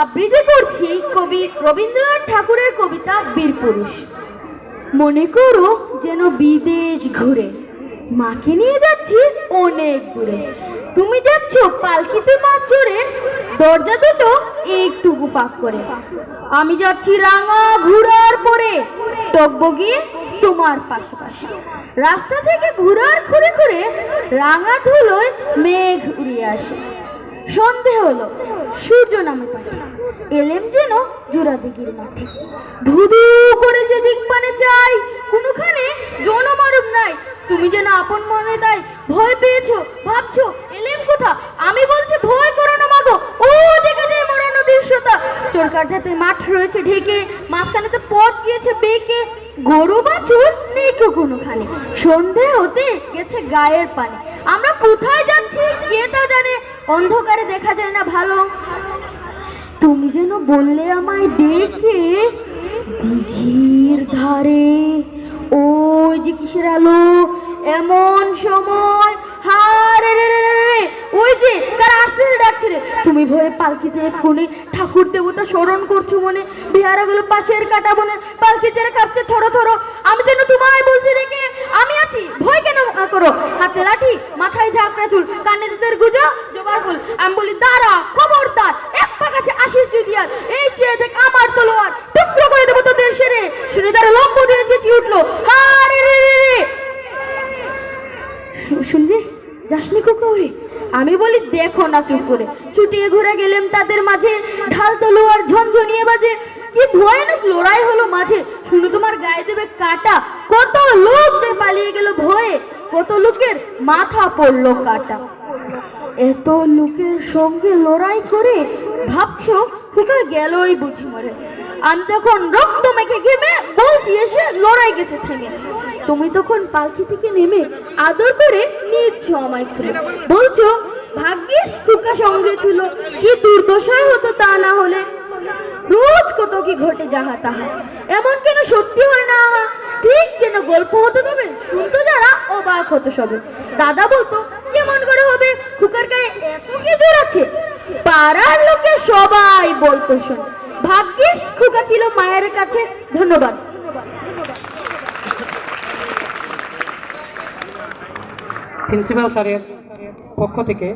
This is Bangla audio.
আবৃত্তি করছি কবি রবীন্দ্রনাথ ঠাকুরের কবিতা বীরপুরুষ। মনে করো যেন বিদেশ ঘুরে মাকে নিয়ে যাচ্ছি অনেক দূরে। তুমি যাচ্ছ পালকিতে মাছ চড়ে, দরজা দুটো একটুকু ফাঁক করে। আমি যাচ্ছি রাঙা ঘোড়ার পরে, টকবগিয়ে তোমার পাশাপাশি। রাস্তা থেকে ঘোড়ার ঘুরে ঘুরে রাঙা ধুলোয় মেঘ উড়িয়ে আসে। সন্ধে হলো, সূর্য নামে পাঠে, এলেম যেন জোড়াদিঘির মাঠে। ধুধু করে যে দিক পানে চাই, কোনোখানে জনমানব নাই। তুমি যেন আপন মনে তাই ভয় পেয়েছো, ভাবছো এলেম কোথা। আমি বলছি ভয় করো না মাগো, ও দেখে যায় মরা নদীর সোতা। চোরকার ধাতে মাঠ রয়েছে ঢেকে, মাঝখানেতে পথ গিয়েছে বেঁকে। গরু বাছুর নেই কোনোখানে, সন্ধে হতে গেছে গায়ের পানে। আমরা কোথায় যাচ্ছি কে তা জানে, অন্ধকারে দেখা যায় না ভালো। তুমি যেন বললে আমায় ডেকে, দিঘির ধারে ওই যে কিসের আলো, এমন সময় হারে রে রে রে রে, ওই যে তারা আসতে ডাকছে রে। তুমি ভয়ে পালকিতে এক্ষুনি ঠাকুর দেবতা স্মরণ করছো মনে। বিহারাগুলো পাশের কাটা বনে, পালকি ছেড়ে কাঁপছে থরো থরো। আমি যেন তোমায় বলছি রেখে, আমি আছি ভয় কেন করো। হাতে লাঠি, মাথায় ঝাঁকড়া চুল, কানে দুধের গুজো জোগাড় ফুল। আমি বলি দাঁড়া, খবরদার, এক পা কাছে আসিস যদি আর। এই চেয়ে দেখ আমার তলোয়ার, টুকরো করে দেবো তোদের সেরে। শুনে তারা লম্ব দিয়ে চেঁচিয়ে উঠলো, হারে রে রে রে। শুনবি যাসনি কুকুরে। আমি বলি দেখো না চুপ করে। ছুটিয়ে ঘুরে গেলাম তাদের মাঝে, ঢাল তলোয়ার ঝনঝনিয়ে বাজে। কি ভয়ানক লড়াই হলো মাঝে, শুনে তোমার গায়ে দেবে কাটা। কত লোক যে পালিয়ে গেল ভয়ে, কত লোকের মাথা পড়লো কাটা। এত লোকের সঙ্গে লড়াই করে ভাবছো খুকা গেলই বুঝি মরে। আমি তখন রক্ত মেখে ঘেমে বলছি এসে লড়াই গেছে থেমে। তুমি তখন পালকি থেকে নেমে আদর করে নিচ্ছ আমায় খুলে। বলছো ভাগ্যিস খুকা সঙ্গে ছিল, কি দুর্দশাই হতো তা না হলে। রোজ কত কি ঘটে যাহা তাহা, এমন কেন সত্যি হয় না। ঠিক যেন গল্প হতো, তবে শুনতো যারা অবাক হতো সবে। দাদা বলতো কেমন করে হবে, খুকার গায়ে এত কি জোর আছে। পাড়ার লোকে সবাই বলতো শোন, ভাগ্যিস খুকা ছিল মায়ের কাছে। ধন্যবাদ। প্রিন্সিপাল স্যারের পক্ষ থেকে